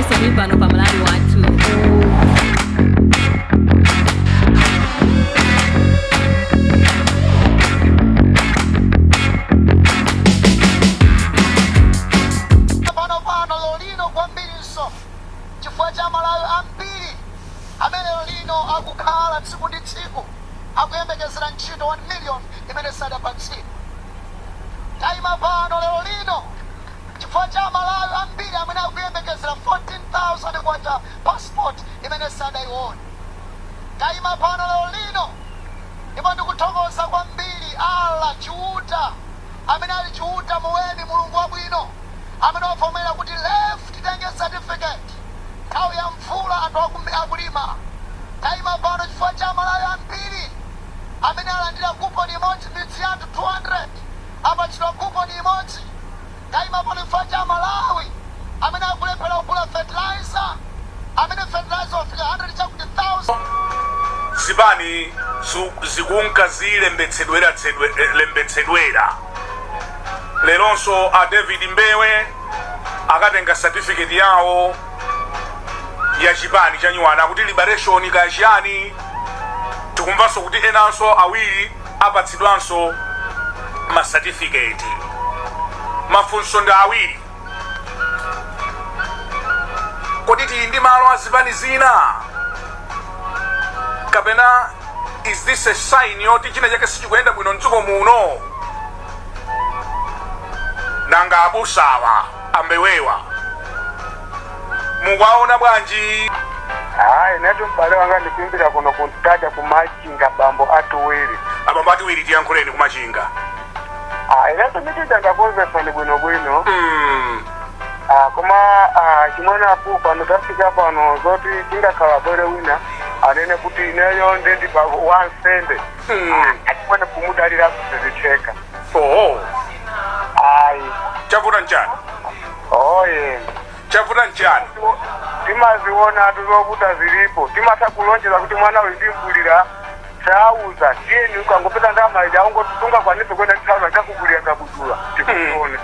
Niso mipano pa Malawi watu. Akukhala tsiku ndi tsiku akuyembekezera ntchito 1 million imene sadapatsidwe. Tayima pano lero lino chifukwa cha Malawi ambiri amene akuyembekezera 14,000 kwacha passport imene sadayione. Tayima pano lero lino ndipo ndikuthokoza kwambiri ala chiuta amene ali chiuta muweni mulungu wabwino amene wavomera kuti left titenge certificate nthawi ya mvula anthu akulima. Tayima pano chifukwa cha Malawi ambiri amene alandira kuponi imodzi midzi yathu 200 apatsidwa kuponi imodzi. Tayima pano chifukwa cha Malawi amene akulephera kugula fertilizer amene fertilizer wafika 100 chakuti 1,000. Chipani zikunka lembetsedwera leronso a David Mbewe akatenga certificate yawo ya Chipani chanyuwana kuti liberation kachiyani. Tikumvanso kuti enanso awiri apatsidwanso ma certificate. Mafunso ndi awiri. Kodi tili ndi malo a Chipani zina kapena is this a sign yoti china chake sichikuyenda bwino mdziko muno? Nanga abusawa ambewewa mukaona bwanji? Netu mbale wanga ndikuimbira kuno kuntata kumachinga bambo atuwiri. Abambo atuwiri tiyankhuleni kumachinga. Netu mitita ndakonzesa ni bwino. Koma Akunenapo pano tafika pano zoti tingakhala bwere wina anene kuti ineyo ndendi pa 1 cent. Akunenapo kumudalira kuzicheka. Chavuta njani? Chavuta njani? Timaziona tuzokuta zilipo. Timata kulonjeza kuti mwana ulimbulira Chawo tieni ukangopeta ndama ija ungotunga kwanise kwenda Chawo chakugulira kabudula. Tikuone.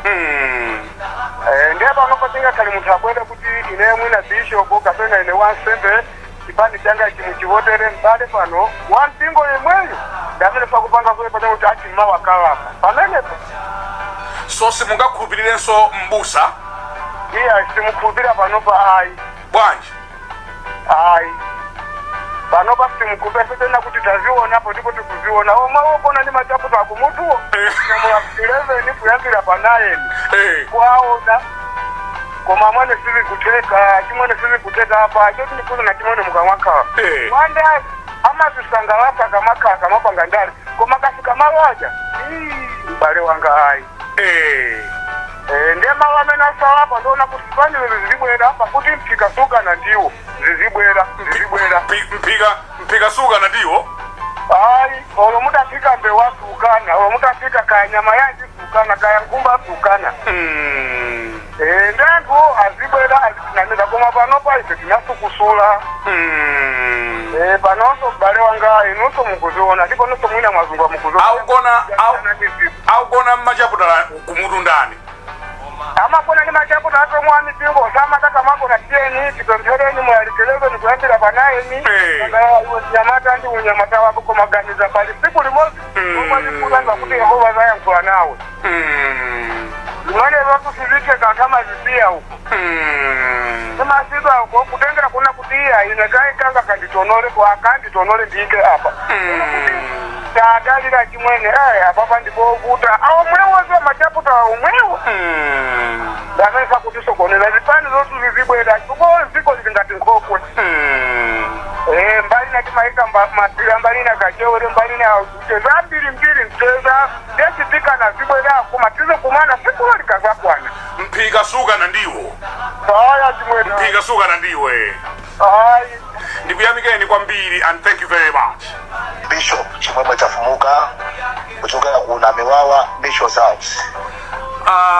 Ndiye pano patinga kali munthu akwenda kuti ine mwina bishop kapena ine 1 cent Chipani changa chimuchivotere mbale pano 1 pingo imweyo ndamene pakupanga kule pano kuti ati mawa kalapa pamenepo. So simungakhulupirirenso mbusa? Simukhulupirira panopa ayi. Bwanji? Panopa simukhulupirira tena kuti tazionapo ndipo tikuziona. Omwe wokona ndi machaputa akumutuwo. Nyamula 11 kuyambira pa 9. Kwaona. Koma mwana sizi kuteka, chimwana sizi kuteka hapa. Choti ndikuza na chimwana mukamwaka. Wanda amazisangalasa kamakaka mapanga ndali. Koma kasika mawaja. Mbale wanga ayi. Ndiye mawa mena salapa ndona kuti Chipani zizibwera hapa kuti mpika suka na ndiwo zizibwera. Mpika suka na ndiwo? Olo mutafika Mbewe sukana, olo mutafika kanyama yanji sukana, kaya nkumba sukana. Ndengo azibwera azitinamida koma panopa ife tinasukusula. Panonso mbale wanga inunso mukuziona, ndipo nunso mwina mwazungu wa mukuziona. Augona mmachaputa kumutu ndani? Amakona ni machaputa hato mwami pingo sama taka makona tieni tipempereni mwalikeleze ni kuyambira pa 9. Nyamata ndi unyamata wako kumaganiza pali siku limozi. Mwani kulanga kuti Yehova zaya mkula nawe. Mwani watu sizike kama zisia huko. Sema siza huko kutengera kuna kutia inegai kanga kanditonole kwa kanditonole ndike hapa. Taadali la chimwene hapa ndipo ukuta au mwewe za machaputa umwewe. Danesa kutiso konela Chipani zote zizibwera kuko ziko zingati nkokwe. Mbali na timaika matira mbali na kachewe mbali na ucheza mbili mcheza desitika na zibwera kumatizo kumana siku likaza kwana. Mpika suka na ndiwo. Chimwene. Mpika suka na ndiwo Ndikuyamikeni kwambiri and thank you very much. Bishop chimwemwe chafumuka kuchokera kuna Miwawa Bishop's House.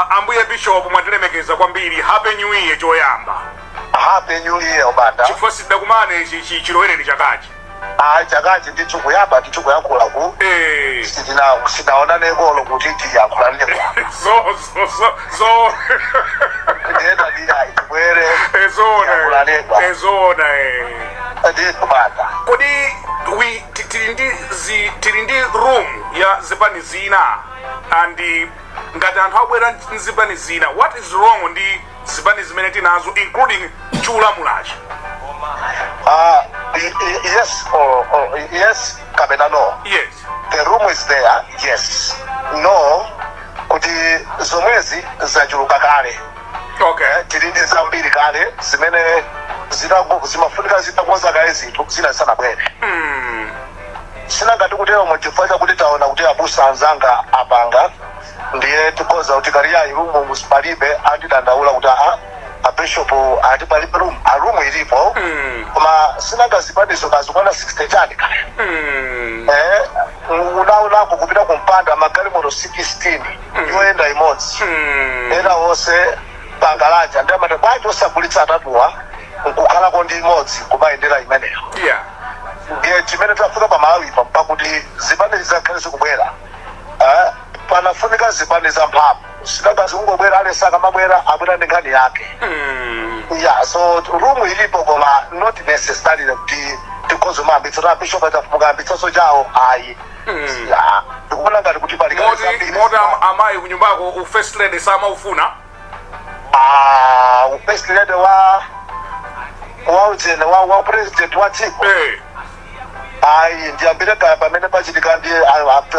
Ambuye Bishop mwatilemekeza kwambiri. Happy New Year choyamba. Happy New Year obanda. Chifukwa sidakumane chilowereni chakachi. Chakachi ndi chukuyamba tichukuyakulaku. Sinaona negolo kuti tiyakulanile kwa. So Ndiyenda ndiya itibwere. Ezona. Ezona Ndiyekubata. Kodi tili ndi room ya zipani zina and ngati anthu abwera nzipani zina, what is wrong ndi zipani zimene tinazo including chiulamulachi? Yes, Kabena, no. Yes. The room is there, yes. No, kuti zomwezi zachuluka kale. Okay. Tilindi zambiri kale, zimene zimafunika zitakonza kale zinthu zina zisanabwere. Sina ngati kutero muchifukwa kuti taona kuti abusa anzanga apanga ndiye tikoza kuti kariya irumu musipalibe andidandaula kuti a bishop ati palibe room ilipo. Koma sina ngazipaniso kazikwana 60 chani kale. Unaulako kupita kumpanda magali moto 16 yoenda imodzi. Era wose pangalaja ndiye amati kwacho osagulitsa atatuwa nkukhala kondi imodzi kumayendera imeneyo. Yeah. Ndiye chimene tafika pa Malawi pakuti zipani zizakhale zikubwera. Panafunika zipani za mphamvu. Sinagazi ungobwera alesaka mabwera abwera ndi nkhani yake. Yeah, so room ilipo koma not necessary kuti tikozo mambitsa na bishop atafumuka ambitsaso Chawo ayi. Yeah. Ndikuona ngati kuti pali kale zambiri. Moti amayi kunyumbako u first lady sama ufuna? U first lady wa president wa Tiko. Ayi ndiyambire kaya pamene pachitika ndiye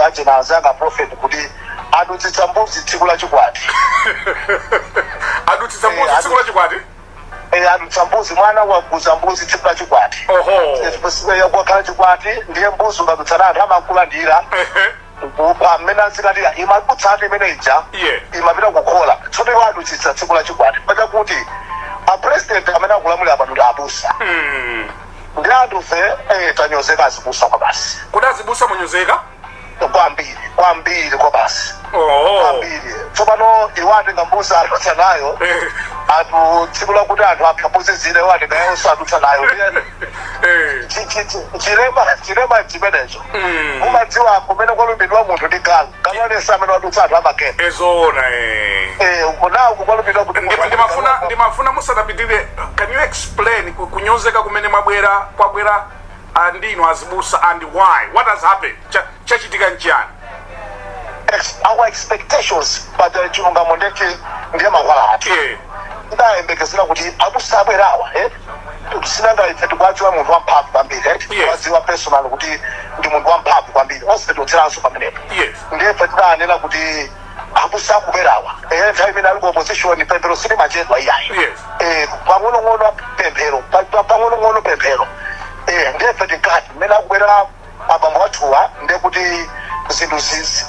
achena azanga prophet kuti adutsitsa mbuzi tsiku la chikwati. Adutsitsa mbuzi tsiku la chikwati? Adutsa mbuzi mwana waguza mbuzi tsiku la chikwati. Chipasibe yakwakhala chikwati ndiye mbuzi ungadutsana anthu amakulandira. Pamene ansikatira imakutsati imene ija imapita kukhola. Tsono iwo adutsitsa tsiku la chikwati. Pachakuti a president amene akulamulira pano ndi abusa. Ndi anthufe tanyozeka azibusa kwa basi. Kuti azibusa munyozeka? Kwambiri kwa basi. Kwambiri. Tsopano iwati ngambusa adutsa nayo. Tsiku lakuti anthu aphapuzi zile iwati ngayonso adutsa nayo. Chilema chimenecho. Umadziwa kumene kwalumbidwa munthu ndi galu. Kalonesa amene wadutsa anthu amakena. Ezona Ukunawo kwalumbidwa kuti ndimafuna musadapitire, can you explain kunyozeka kumene kwabwera andino azibusa and why? What has happened? Chachitika nchiyani? Our expectations but chilungamo ndeti ndiye makwala ati. Ndayembekezera kuti abusa abwerawa sinanga ife tikwadziwa munthu wamphamvu kwambiri tikwadziwa personal kuti ndi munthu wamphamvu kwambiri onse totseranso pamenepo. Ndiye ife tidanena kuti abusa akubwerawa nthawi imene ali ku opposition pemphero silimachedwa iyayi. Pang'onong'ono pemphero. Ndiye ife tinkati mmene akubwera abambo athuwa ndiye kuti zinthu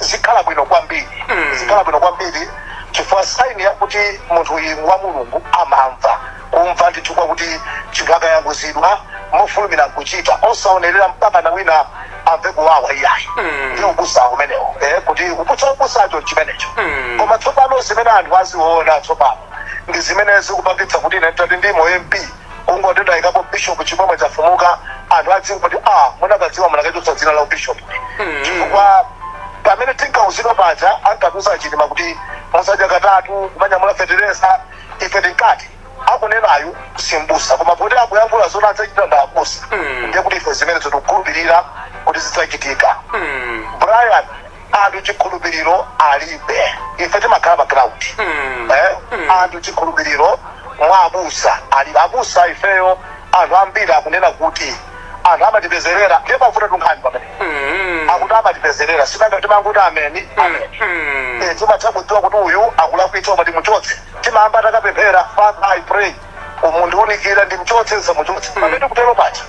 zikhala bwino kwambiri. Zikhala bwino kwambiri chifukwa saini yakuti munthu uyu wa mulungu amamva kumva ndithukwa kuti chinthu akayanguzidwa mofulumira nkuchita osaonerera mpaka na wina amve kuwawa iyayi. Ndiye ubusa umenewo kuti ubusacho chimenecho. Koma tsopano zimene anthu aziona tsopano ndi zimene zikupangitsa kuti inetati ndimo MP kungotenda ikapo bishop chimwemwe chafumuka anthu adziwa kuti munakadziwa munakachotsa dzina la bishop. Chifukwa pamene tinkauzidwa paja ankatuza chitima kuti musadya katatu kumanyamula feteresa ife tinkati akunenayo simbusa koma kuti akuyankhula zona adzachita nda abusa. Ndiye kuti ife zimene tikukhulupirira kuti zidzachitika. Brian anthu chikhulupiriro alibe. Ife timakhala pa ground. Anthu chikhulupiriro mwa abusa alibe. Abusa ifeyo anthu ambiri akunena kuti anthu amatipezerera ndiye pafuta tunkhani pamene. Akuti amatipezerera sinanga timanguti ameni. Timatha kudziwa kuti uyu akulakwitsa koma timuchotse. Timayamba takapemphera Father I pray umundiunikira ndimchotse nsamuchotse. Pamene kutero pacha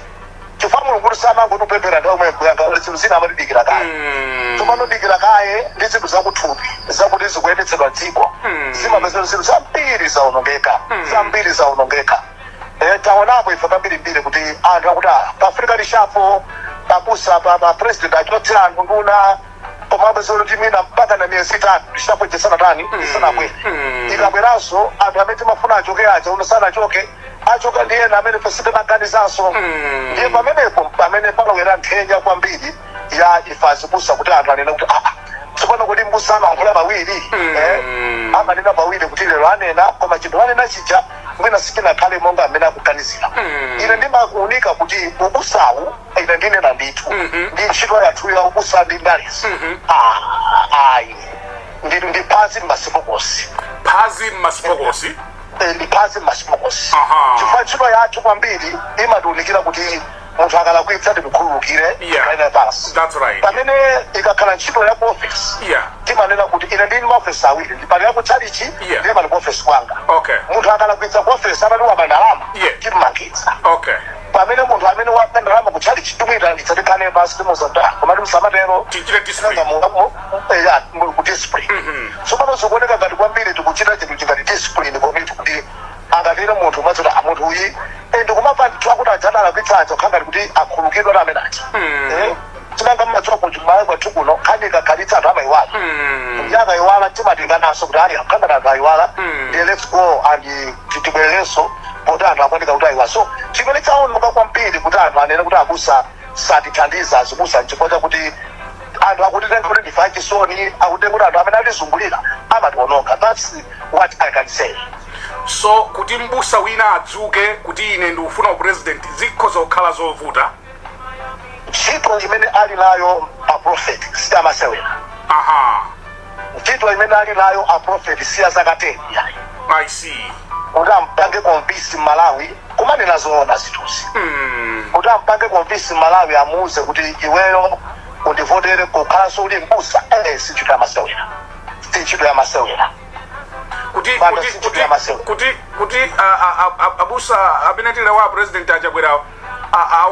chifukwa mulungu samangoti upemphera nthawi imwe nkuyanga zinthu zina amatidikira kaye. Timanodikira kaye ndi zinthu zakuthupi zakuti zikuyendetsedwa dziko. Zimapezera zinthu zambiri zaonongeka. Zambiri zaonongeka. Taonapo ife kambirimbiri kuti anthu akuti paafrika lishapo pabusa pa president achotse anthu nduna pomabezero timina mpaka na miyezi 3 lishapo jesana tani isanabwere. Ikabweranso anthu amene timafuna achoke aja unosana achoka ndiye na amene pesite maganizaso. Ndiye pamenepo pamene palowera nthenya kwambiri ya ife azibusa kuti anthu anene kuti tsopano kuti mbusa amayankhula pawiri amanena pawiri kuti lero anena koma chinthu anena chija mwina sichinakhale monga amene akuganizira ine ndimakuunika kuti ubusawu ine ndinena ndithu ndi ntchito yathu ya ubusa ndi ndalisi ayi ndi phazi m'masibokosi ndi phazi m'masibokosi chifukwa ntchito yathu kwambiri imatiunikira kuti munthu akalakwitsa timukhululukire pamene ikakhala ntchito ya office timanena kuti ine ndili maofesi awiri ndipali ya kutchalichi ndiye pali kuofesi kwanga munthu akalakwitsa kuofesi amene wapa ndalama timmangitsa pamene munthu amene wapa ndalama kutchalichi timuyitanditsa tikhale pasi timuzanda komati musamatero ku discipline tsopano zikuoneka ngati kwambiri tikuchita chinthu chingati discipline komiti kuti angatire munthu umazota munthu uyi ndikumapa ndithu akuti adzadala kwitsanzo khangati kuti akhululukidwe amene ati tinanga mmadziwa kuti mmawe kwathu kuno khani ikakhalitsa anthu amayiwala kuti akayiwala timatinganaso kuti ali khangati anthu ayiwala ndiye let's go and tibwererenso kuti anthu akuoneka kuti ayiwala so chimene chaoneka kwambiri kuti anthu anene kuti abusa satithandiza azibusa nchifukwa chakuti anthu akutitenga kuti ndife achisoni akutitenga kuti anthu amene atizungulira amationonga. That's what I can say. So kuti mbusa wina adzuke kuti ine ndikufuna upresident zikhoza kukhala zovuta ntchito imene ali nayo aprofeti siyamasewera ntchito imene ali nayo aprofeti siyazakateni yayi I see kuti ampange konvisi Malawi kumanena zoona zituzi kuti ampange konvisi Malawi amuuze kuti iweyo undivotere kukhalanso uli mbusa si ntchito yamasewera si ntchito yamasewera kuti abusa abenetile wa president ajabwera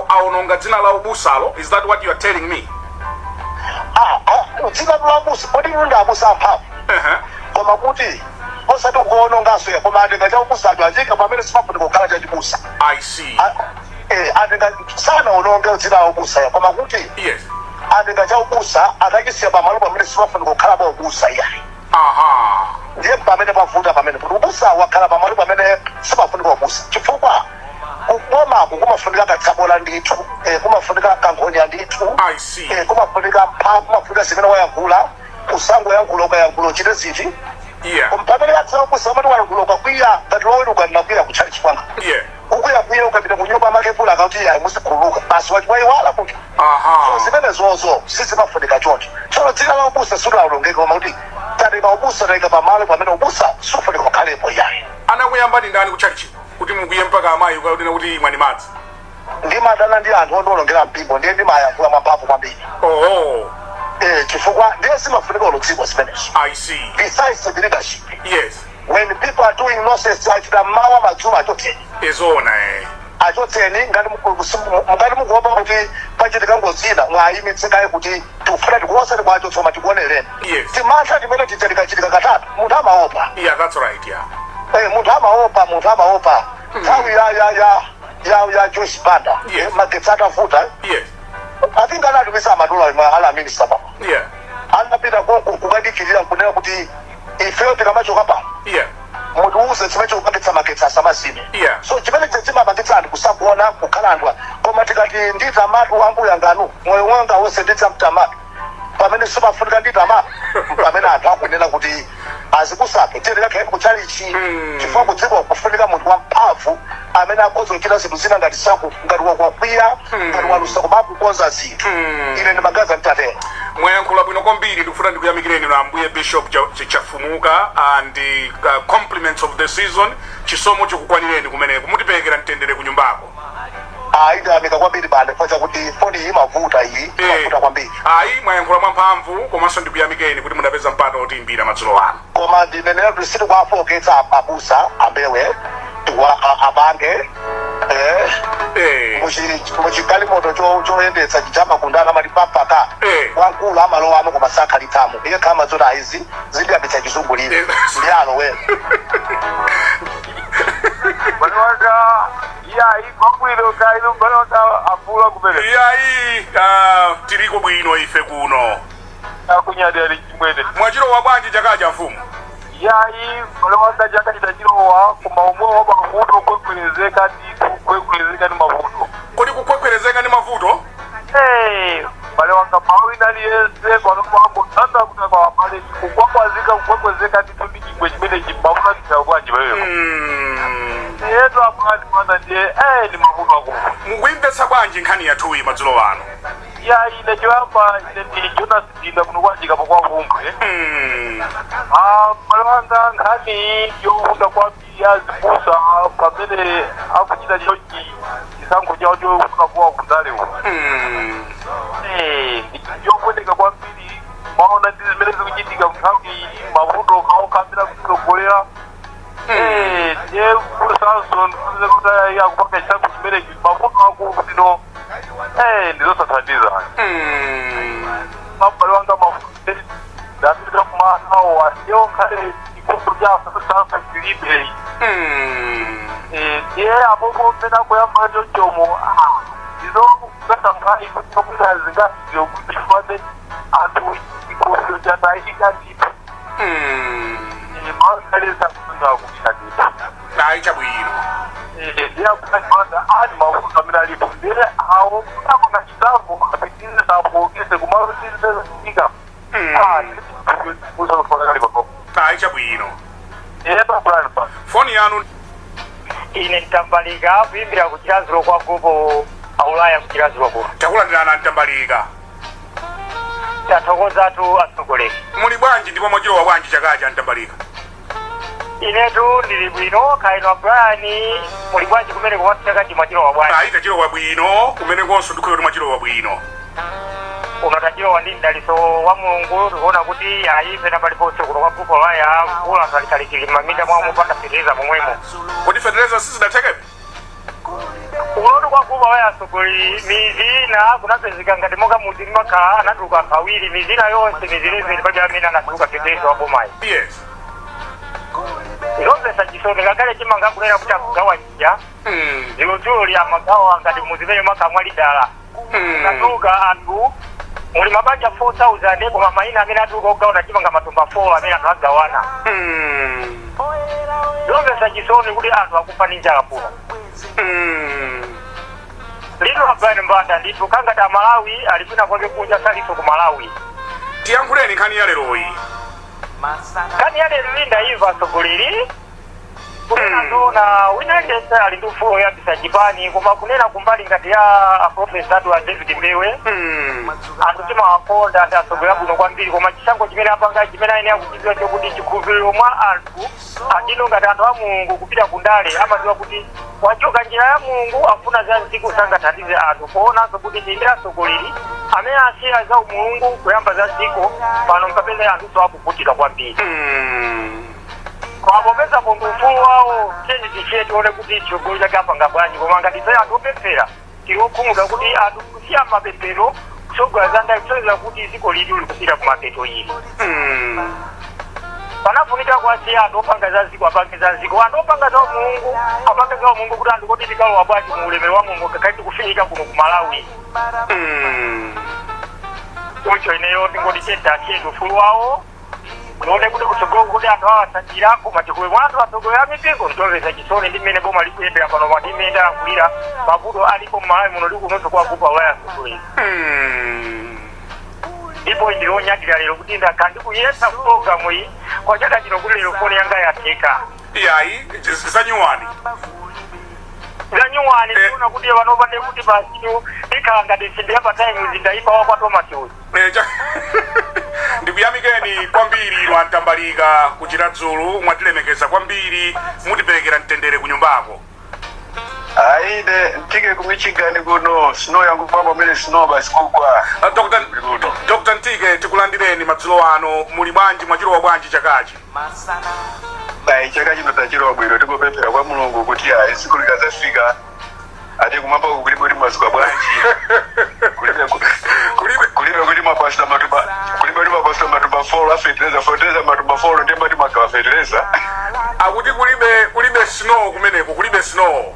aononga dzina la ubusalo. Is that what you are telling me? dzina la ubusa kodi nunda abusa amphamvu koma kuti osati kuonongaso ya koma atenga cha ubusa ajika pamene sipafunika kukhala cha chibusa. I see. Atenga sana ononge dzina la ubusa ya koma kuti yes atenga cha ubusa atakisiya pamalo pamene sipafunika kukhala pa ubusa yayi ndiye pamene pavuta pamene kuti ubusa wakhala pamalo pamene sipafunika ubusa chifukwa kukomako kumafunika katsabola ndithu kumafunika kankhonya ndithu kumafunika mphamvu kumafunika zimene wayankhula usango yankhula ukayankhula uchite ziti pamene yatsala ubusa amati wayankhula ukakwiya ngati loweri ukanakwiya kutchali chikwanga ukuyakwiya ukapita kunyumba amakepula akauti yayi musikhululuka basi wayiwala kuti zimene zozo sizimafunika choncho tsono dzina la ubusa silawulongeka koma kuti tatenga ubusa taika pamalo pamene ubusa sifunika kukhalepo yayi. Anakuyambani ndani kutchalichi kuti mukuye mpaka amayi ukautena kuti imwani madzi? Ndimadana ndi anthu ondiwonongera mpingo ndiye ndimayankhula mwamphamvu kwambiri chifukwa ndiye simafunika uludziko zimenezo. I see. Besides the leadership. Yes. When people are doing nonsense achita mawa madzulo achoteni izona achoteni ngati mukuopa kuti pachitika ngozina mwayimitsikaye kuti tikufuna tikuwosati kwacho tsoma tikuonereni timantha timene tichitika katatu munthu amaopa. Yeah, that's right. Yeah. Munthu amaopa nthawi ya Joyce Banda magetsi atavuta I think anatumisa amadola ala minister papa anapita kukadikirira kunena kuti ifeyo tikamachoka pano munthu uze chimene chikupangitsa magetsi asamasime so chimene chimapangitsa anthu kusakuona kukhala anthu koma tikati nditamatu ambuya nganu moyo wanga wonse nditsamtamatu pamene sipafunika nditamatu pamene anthu akunena kuti azikusape tiyendekakhaeni kuchalichi chifukwa kudziko kufunika munthu wamphamvu amene akhoza kuchita zinthu zina ngati wakwakwira ngati walusa kumakukonza zinthu ine ndimagaza mtatera mwayankhula bwino kwambiri ndikufuna ndikuyamikireni na ambuye Bishop Chafumuka and the compliments of the season chisomo chikukwanireni kumeneko mutiperekera mtendere ku nyumbako. Ndiyamika kwambiri bande kwa chakuti foni iyi mavuta iyi mavuta kwambiri mwayankhula mwamphamvu komanso ndikuyamikeni kuti mudapeza mpata otimbira madzulo ano koma ndinenera tulisiti kwafoketsa abusa ambewe abange muchigalimoto choyendetsa chichama kundana malipapaka wankulu amalowa amo koma sakhalitamo iye khama zona izi zindiyambitsa chizungulire ndiyalo we Balonda yayi kwabwino kaino balonda afula kumene yayi tiriko bwino ife kuno akunyadira chimwene mwachiro wa bwanji chakacha mfumu yayi balonda chakachita chirowa koma umwe wa mavuto kwekwerezeka ni mavuto kodi kukwekwerezeka ni mavuto balonda mawina liyese kwa mambo tanda kutaka chimene kukwazika ndithu ndi chingwe chimene chimafuna chisawo bwanji weyo yetu apani mana ndiye ni mavuto ako mukuimvetsa bwanji nkhani yathuyi madzulo ano ya ine choyamba ine ndi Jonas Dinda kuno kwajika pakwa vumbwe malanga nkhani yovuta kwambiri azipusa pamene akuchita chonchi chisankho chawo chofuna kuwa kundalewo yokondeka kwambiri maona ndi zimene zikuchitika mnthawi mavuto kaokambira kutogolera ndiye kusanso ndikuze kuti akupanga chisankho chimenechi mavuto ako zino ndizosathandiza mabale wanga mavuto ndapita kumanawo asiyo khale chikoso chasanso chilibe ndiye apopo mmene akuyamba chonchomo izo ngasankhani kutokuta zingasiyo kuti chifane anthu chikoso chatayika ndipo makalesa kusunga kuchita ndipo ayi chabwino ndiyakunaimanda ani mavuto amene alipo ndere awo kunakona chitambo apitirize sapokese kumarutiziika ayi chabwino pa foni yanu ine ntambalika kuimbira kuchiraziro kwa gupo aulaya kuchiraziro kwa takulandirana ntambalika tathokoza atu atsogoleri muli bwanji ndipo mwachilowa bwanji chakacha ntambalika inetu ndili bwino kaino Brian muli bwanji kumene kumatsaka ndi mwachilowa bwanji ayi tachilowa bwino kumene konso ndikhoyo kuti mwachilowa bwino unatachilowa ndi mdaliso wa mulungu tikuona kuti ayimbe paliponse kuno kwa gupo laya kula talitalikili mamita mwa mupata fertilizer momwemo kodi fertilizer sizidathekepo unotu kwa gupo laya atsogoleri mizina kunapezeka ngati monga muzi makhala anatuluka awiri mizina yonse mizileze pali amene anatuluka fertilizer wa bomayi yes ilomvesa chisoni ngakale chimanga kulera kuti akugawa njija ziludzulo lya magawa ngati muzimene makamwali dala natuluka anthu muli mabanja 4,000 koma mayina amene atuluka kugawana chimanga matumba 4 amene anthu agawana ilomvesa chisoni kuti anthu akufa ndi njala kuno lino abani mbanda ndithu kangati amalawi alipina kwake kunja saliso ku Malawi tiyankhuleni nkhani ya leroyi kani yale linda iva atsogoleri kunena zona winalesa ali ndi ufulu oyambitsa Chipani koma kunena kumbali ngati ya aprofesa atu a David Mbewe anthu timawakonda ndi atsogoleri abwino kwambiri koma chisankho chimene apanga chimene ayenera kuchitidwa chokuti chikhulupiriro mwa anthu andino ngati anthu a mulungu kupita kundale amadziwa kuti wachoka njira ya mulungu afuna za mdziko sangathandize anthu poonanso kuti ndi atsogoleri amene asiya za umulungu kuyamba za dziko pano mkapeza anthuso akuvutika kwambiri kwa popeza munthu ufulu wawo chenji tichiye tione kuti chigulu chake apanga bwanji koma ngati ife anthu opemphera tikukhumudwa kuti anthu kusiya mapemphero kusogora zanda kusonyeza kuti dziko lili likupita kumapeto ili panafunika kwasiya anthu opanga za dziko apange za dziko anthu opanga za mulungu apange za mulungu kuti anthu kodi tikalowa bwanji mu ulemerero wa mulungu kakati tikufinika kuno ku Malawi choncho ineyo tingoti chenta chiyetu ufulu wawo none kuti kutsogolo kuti anthu awasachira koma chikuwe anthu atsogolera mipingo nditomvesa chisoni ndi mmene boma likuyendera pano mwadime ndalankulira mavuto alipo m'Malawi muno likunonso kwa gupo awaya atsogoleri ndipo ndilonyadira lero kuti ndikuyesa programu iyi kwa chaka chino kuti lero foni yanga yatheka iyayi zanyuwani tiona kuti vanopande kuti basitu ikhala ngati simbi yapatime zindayipa wakwa Thomas uyu ndikuyamikeni kwambiri lwa ntambalika kuchita dzulu mwatilemekeza kwambiri mutiperekera mtendere ku nyumbako aide ntike ku Michigan kuno snow yangu pambo mene snow basi kugwa Dr. Ntike tikulandireni madzulo ano muli bwanji mwachilowa bwanji chakachi chaka chino tachilowa bwino tikupemphera kwa mulungu kuti tsiku likazafika ati kumapa kulibe kuti mwasuka bwanji kulibe kuti mapasta matuba kulibe kuti mapasta matuba 4 fertilizer matuba 4 ndipo ndi magawa fertilizer akuti kulibe snow kumeneko kulibe snow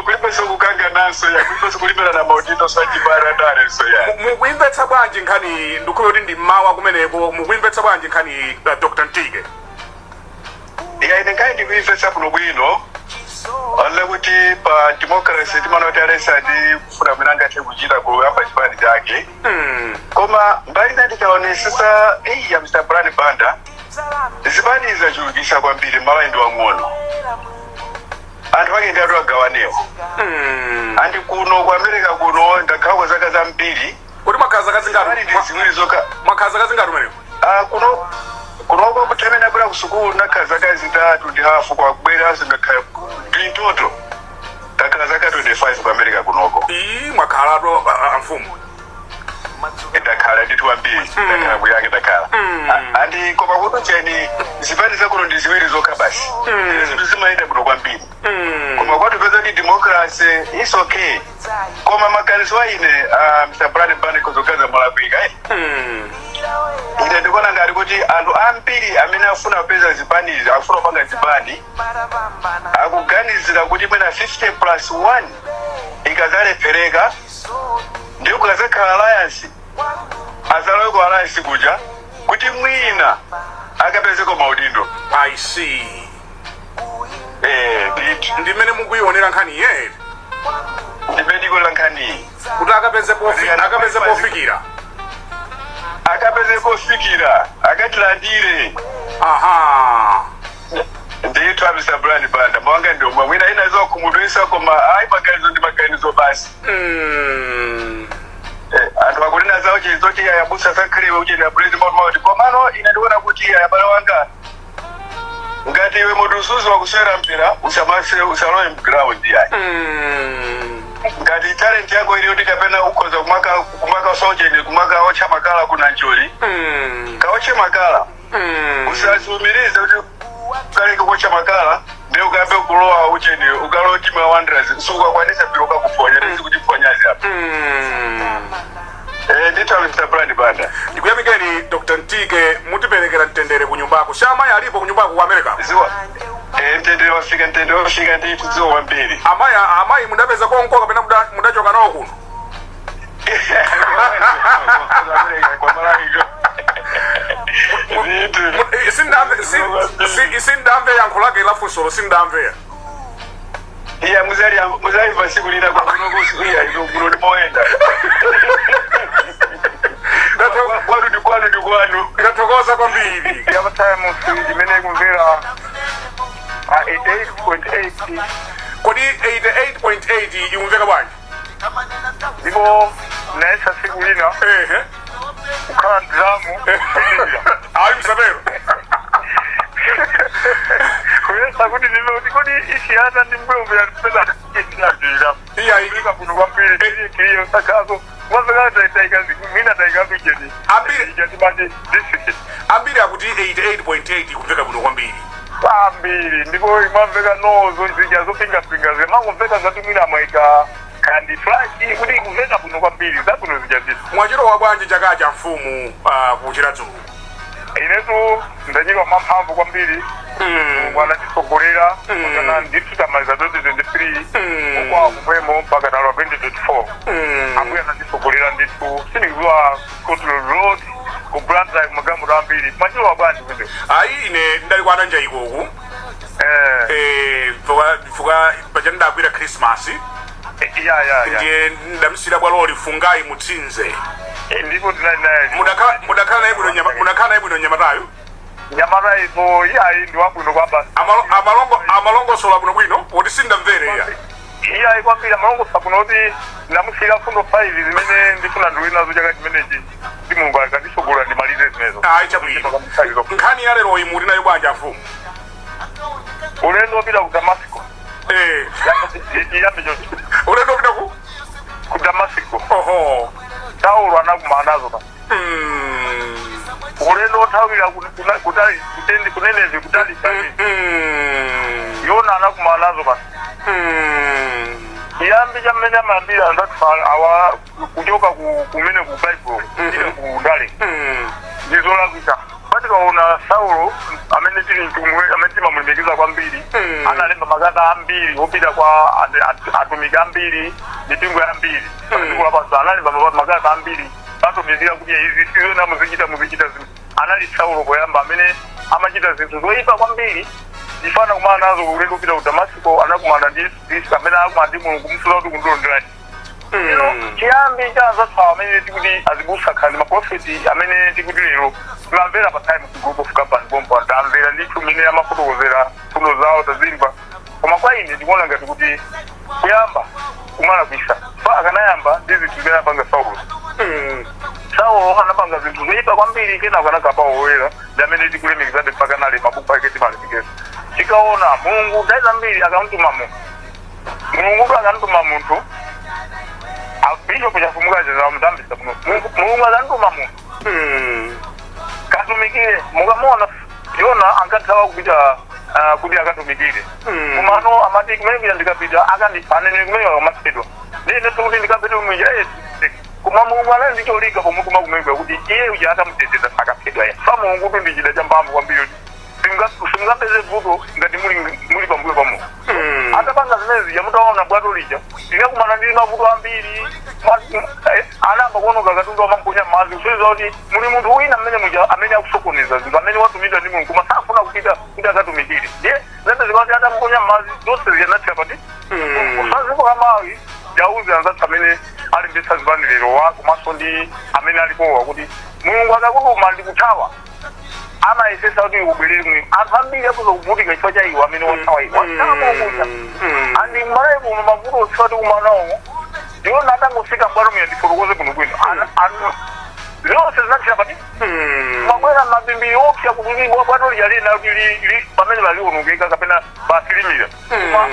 kulibe sokukanga naso ya kulibe na maudito sajibara ndare so ya mukuimvetsa bwanji nkhani ndikhulo kuti ndi mmawa kumeneko mukuimvetsa bwanji nkhani Dr. Ntike ine nkhani ndikuimvetsa kuno bwino Wale kuti pa democracy timanoti alesadi kufuna mwina ngati kuchita kuyamba chipani chake. Koma mbali ndikaonesesa ya Mr. Brian Banda zipani zachulukisa kwambiri Malawi ndi wang'ono. Anthu ake ndi atu agawanewo. Andi kuno ku America kuno ndakhala kwa zaka zambiri. Kuti makhaza kazingatu. Makhaza kazingatu mene. Kuno kutemena bula kusukulu nakhala zaka zitatu ndi hafu kwa kubwera zingakhala in total. Takhala zaka 25 ku America kunoko. Mwakhala to amfumu. Ndakhala nditu ambiri. Ndakhala kuyake ndakhala. Andi koma kuno cheni zipani zakuno ndi ziwiri zokha basi. Zinthu zimayenda kuno kwambiri. Koma kwatu peza di democracy is okay. Koma maganizo aine Mr. Brian Banda kuzokaza Malawi kai. Ine ndikuona ngati kuti anthu ambiri amene afuna kupeza zipanizi afuna kupanga zipani akuganizira kuti mwina 50+1 ikazalepereka ndiyo kukazakhala alliance azalowe ku alliance kuja kuti mwina akapezeko maudindo. I see. Ndimene mukuyionera nkhani yeri. Ndimene ndikuonera nkhani. Kuti akapeze pofikira. Akapeze pofikira, akatilandire. Aha. Ndiyitwa Mr. Brian Banda, mwanga ndi omwe mwina inazo kumudwisa koma ayi maganizo basi. Anthu akulina zawo chizoti ayambitsa zakhalira kuti na president mauti komano ine ndikuona kuti ayabala wanga ngati iwe mutusuzi wakuswera mpira usalowe mground yayi. Ngati talent yako ili kuti kapena ukhoza kumaka sojeni kumaka ocha makala kuna njoli. Kaoche makala. Usasumirize kuti kale kuocha makala ndio ukabe kuloa ucheni ukalo timu ya Wanderers suka kwanisa piro kakuponya ndizi kujiponyazi hapa. Nditwa Mr. Brian Banda. Ndikuyamikeni Dr. Ntike mutiperekera mtendere ku nyumbako. Shama yalipo ku nyumbako ku America. Ziwa. Mtendere wafika ndi tuzo wambiri. Amayi mundapeza konko kapena mudachoka nawo kuno. Sindamve yankhulake lafunsolo sindamve. Iya muzali pasikulira kwa kunokusuya ino moenda. Kwanu. Ndathokoza kwambiri. Yaba time imene kumvera 88.8. Kodi 88.8 ikumveka bwanji? Ndipo naesa sikulina. Ukhala dramu. Ayi msabero. Kuyesa kuti ndinoti kodi isiyana ndi Mbewe yapela itinadira. Iya ilika kuno kwambiri kiriyo sakazo. Wazakaza itaikazi mina taikazi jeni. Ambiri akuti 88.8 ikumveka kuno kwambiri. Ambiri ndipo imamveka nozo nzija zopinga zemangomveka zati mwina mwaika kandi flash kuti kumveka kuno kwambiri zakuno zijazisa. Mwachiro wa bwanji chaka cha mfumu kuchira dzulo. Inetu ndanyika mamphamvu kwambiri. Mwana tisogolera kana ndituta maliza 2023 kwa kumwemo mpaka na 2024. Ambuya natisogolera nditu sinikuwa control road ku brand drive magambo ambiri. Mwachiro wa bwanji kwende. Ayi ine ndali kwa nanja ikoku. Fuka pajanda kwira Christmas. Yeah. Ndiye ndamsira bwa lori fungai mutsinze. Ndipo ndinayi. Mudakhala na ibu no nyamatayo. Nyamara ipo ndi wabwino kwamba. Amalongo sola kuno bwino poti sindamvere ya. Iya ikwambira amalongo sakuno kuti ndamusira fundo 5 zimene ndifuna ndiwina zochaka chimenechi. Ndi Mulungu akatisogola ndimalize zimenezo. Ayi chabwino. Nkhani ya lero imuli nayo bwanja mfumu. Ulendo pita ku Damascus. Ulendo pita ku Damascus. Oho. Chawo anakumanazo pa. Ulendo thawira kutali kunenezi kutali pani. Yona anakumanazo pa. Iyambi jamenya mambira ndatfala awa kujoka kumene ku Bible ile ku dale. Ndizola kuita. Pati kaona Saulo amene tili ntumwe amene timamulimikiza kwambiri. Analemba magata ambiri opita kwa atumiki ambiri mipingo ambiri. Ndikuwa basa analemba magata ambiri. Bato mizira kuti izi sizo muzikita zinthu. Anali Saulo koyamba amene amachita zinthu zoyipa kwambiri. ifana kumana nazo kulendo kupita ku Damasco anakumana ndi kamene akumana ndi mulungu kumfuna kuti kundilonderani chiyambi chaza tsawa amene tikuti azibusa khali maprofeti amene tikuti lero timamvera pa time ku group of company bomba tamvera ndithu mine amafotokozera funo zawo tazimva koma kwa ine ndikuona ngati kuti kuyamba kumala kuisa pa akanayamba ndizi timera panga Saulo Chawo anapanga zinthu zoyipa kwambiri kena akanakapa oyera ndamene tikulemekizade mpaka nale mabuku ake timalifikeza tikaona mulungu daiza mbiri akamtuma mulungu akamtuma munthu bishop chafumukaje za mtambisa mulungu akamtuma munthu katumikire mukamona yona ankathawa kupita kuti akatumikire kumano amati kumene ndikapita akandifanene kumene akamatsedwa ndine kuti ndikapita kumwinja kuma mulungu anali ndicholinga pomukuma kumwengwa kuti iye uja atamuteteza akaphedwa ya fa mulungu kuti ndichida cha mphamvu kwambiri simungapeze vuto ngati muli pambuyo pa mulungu atapanga zimezi yamutaona bwato lija ndinakumana ndi mavuto ambiri anamba kuonoka katundu wamamponya madzi kusonyeza kuti muli munthu wina amene akusokoneza zinthu amene watumidwa ndi mulungu koma safuna kupita kuti akatumikire ndiye zente zikati atamponya madzi zonse ziyanathira pati kusaziko kamawi jauzi anzathu amene ali mbesa zibaniliro wa komanso ndi amene alipowa kuti mulungu akakutuma ndi kuthawa amayesesa kuti ubwerere mwini anthu ambiri akuzokuvutika chifukwa cha iwo amene wathawa iwo wathawakuja andi mmalayi kuno mavuto osati kumanawo ndiwona atangofika mbwalo miya ndifotokoze kuno kwino zonse zinathira pati mabwera mabimbiri opsa kuti bwato liyalina kuti pamene balionongeka kapena basilimira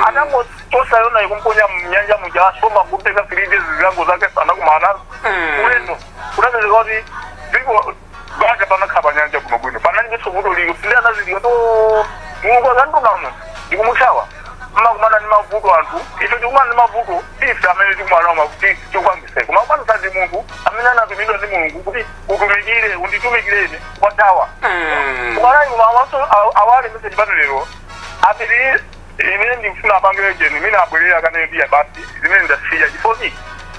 atangotosa yona ikumponya mnyanja muja asoma kuteka filide zilango zake anakumana ulendo kunapezeka kuti dziko baga panakhapa nyanja kuno bwino panalibe sovuto liko sindana ziliyo to mulungu akandituma munthu ndikumuthawa mmakumana ndi mavuto anthu ife tikumana ndi mavuto ife amene tikumanawo mavuto chokwangiseka koma kwanisa ndi munthu amene anatumidwa ndi mulungu kuti utumikire unditumikireni kwathawa kumalayi mawaso awali message pano lero apitiri imene ndikufuna apange jeni imene abwerera akanendiya basi zimene ndasiya chifoti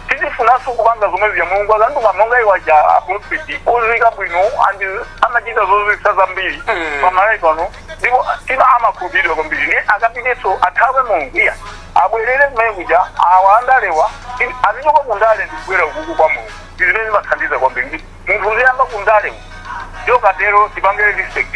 titifunanso kupanga zomwe ziya mulungu akandituma monga iwaja aprofeti ozika bwino andi amachita zozikisa zambiri pamalayi pano ndipo tina amakhulupirira kwambiri ne akapiteso athawe mulungu iya abwerere kumene kuja awandalewa azichoka kundale ndikubwera ukuku kwa mulungu zimene zimathandiza kwambiri munthu uziyamba kundalewa yokatero tipange respect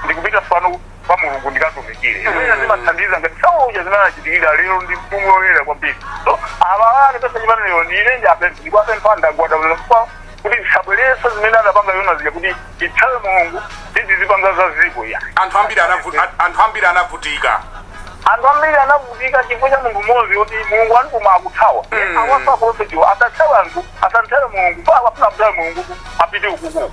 ndikupita pano kwa mulungu ndikatumikire zimene zimathandiza ngati Chawo uja zimene achitikira lero ndikumuyera kwambiri so amawale pesa chipanelero ndine ndikwapempha ndagwada kufa kuti tisabwereso zimene adapanga yona zija kuti ithawe mulungu tizipanga za ziko ya anthu ambiri anavutika anthu ambiri anavutika chifukwa cha munthu mmodzi kuti mulungu anituma akuthawa awasa aprofetiwo asathawe anthu asanthawe mulungu pa akafuna kuthawe mulungu apite ukuku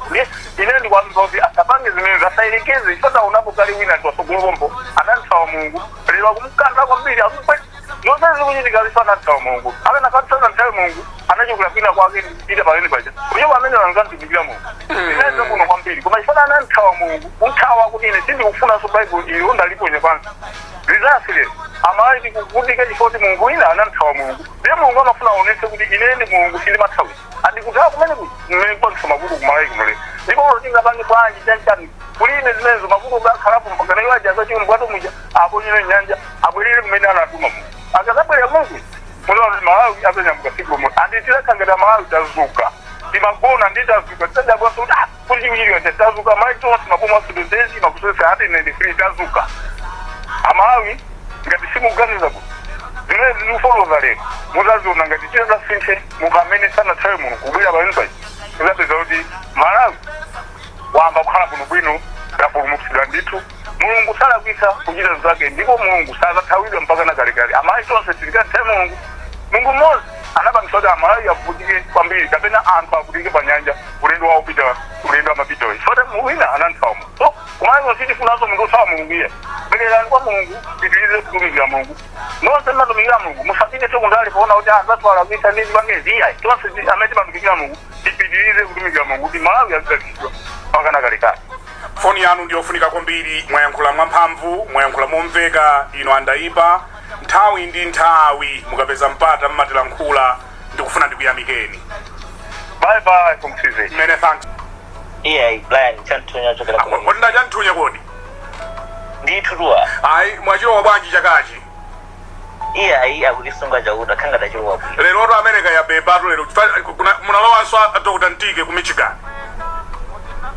ine ndikuwapempha kuti asapange zimene asayelekeze isataonapo kali wina tiwasogolopompo ananthawa mulungu lero akumkantha kwambiri akupwe zonse zikuchitika zifana anthawa mulungu amene akathawa anthawe mulungu anachokera kwina kwake ndipita pamene paja kuchoka amene angantumikira mulungu inezo kuno kwambiri koma chifana ananthawa mulungu kuthawa kuti ine sindikufunanso baibulo ilo ndaliponya pansi rizasile amalayi tikuvutika chifoti mulungu ina ananthawa mulungu ndiye mulungu amafuna aonese kuti ine ndi mulungu sindimathawi andikuthawa kumene mmene kwanisa mavuto kumalayi kunole ndipo tingapange bwanji chanchani kuli ine zimenezo mavuto akhalapo mpakana iwaja azachimwe mbwato muja aponyere nyanja abwerere kumene anatuma mulungu akazabwerera mulungu munaona Malawi azanyambuka siku lomwe anditilakhangata Malawi tazuka timagona nditazuka tidadabwanso kuti kuti chikuchitika tazuka malayi tonse mabomu asudozezi makusesa ati 93 tazuka amalawi ngati simukuganiza kuti zimene zikufoloza lero muzaziona ngati chizasinthe mukamene sanathawe mulungu kubwera pamene paja muzapeza kuti Malawi wamba kukhala kuno bwino tapulumutsidwa ndithu mulungu salakwisa kuchita zake ndipo mulungu sazathawidwa mpaka nakalekale amalawi tonse tilikathawe mulungu mmodzi anapangisa kuti amalawi avutike kwambiri kapena anthu avutike pa nyanja ulendo wawo upita ulendo amapitawo sote wina ananthawa mulungu so kumalawi sitifunanso munthu othawa mulungu iye bwererani kwa mulungu pitirize kutumikira mulungu nonse mmatumikira mulungu musapite sekundali poona kuti azatwala kuisa ndi zipange ziyayi tonse amene timatumikira mulungu tipitirize kutumikira mulungu kuti Malawi azizakishidwa mpaka nakalekale foni yanu ndiyofunika kwambiri mwayankhula mwamphamvu mwayankhula momveka ino andaipa nthawi ndi nthawi mukapeza mpata mmatilankhula ndikufuna ndikuyamikeni bye kumsize many thanks Brian Chanthunya chokera kodi ndachanthunya kodi ndithuwa ayi mwachilowa bwanji chakachi iyayi akulisunga chakuti akhanga tachilowa bwino lero to America yabebatu lero munalowanso Dr. Ntike ku Michigan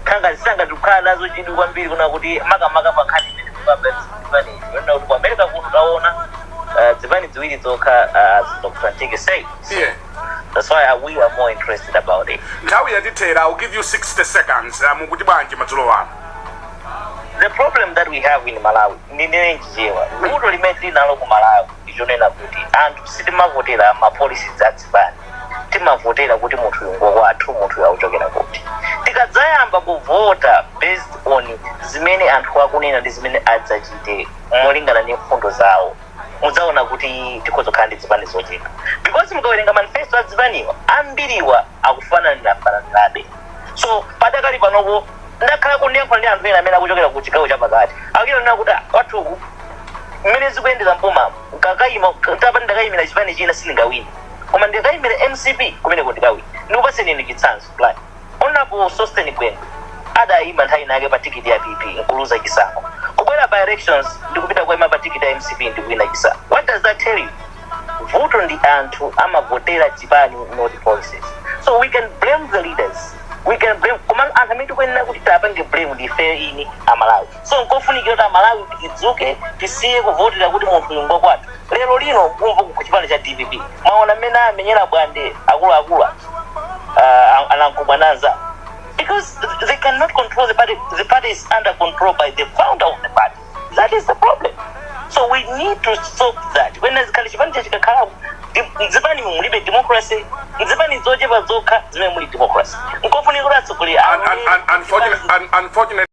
khanga zisanga tikukhala nazo chidwi kwambiri kuna kuti makamaka pakhani imene zipani yona kuti ku America kuno taona zipani ziwiri zokha Dr. Ntike say yeah. That's why we are more interested about it. Nthawi yatithera, I'll give you 60 seconds mukuti bwanji madzulo wanu. The problem that we have in Malawi ndine njiwa kuto limene nalo ku Malawi ichonena kuti anthu sitimavotera ma policies atsipani timavotera kuti munthu yungo kwathu munthu yauchokera kuti tikadzayamba kuvota based on zimene anthu akunena ndi zimene adzachite molingana ndi mfundo zawo mudzaona kuti tikozokhala ndi zipani zochepa because mukawerenga manifesto adzipaniwa ambiriwa akufananabe so padakali panopo ndakhala kundiyankhula ndi anthu ena amene akuchokera ku chigawo chapakati akuyonena kuti kwathuku mmene zikuyendera mpomamo tapani ndakayimira chipani china sindingawine koma ndikayimira MCP kumene kundikawina ndikupaseni chitsanzo plan onapo Sosten Gwendo adayima nthawi nake pa tikiti ya PP nkuluza chisankho kubwera by elections ndikupita kwa pa tikiti ya MCP ndikuwina chisankho. What does that tell you? Voto ndi anthu amavotera chipani not policies. So we can blame the leaders, we can blame command anthu amene tikuyenera kuti tapange blame ndi fair ini Malawi. So nkofunikira kuti Malawi tidzuke tisiye kuvotera kuti munthu yungo kwathu lero lino kumva ku chipani cha DPP maona mmene amenyera bwande akuluakulu anankubwananza because they cannot control the party. The party is under control by the founder of the party. That is the problem. So we need to stop that. When as Kalishipani chikakhala zipani mulibe democracy, zipani zochepa zokha zimene muli democracy. Nkofunika kuti atsogolera unfortunately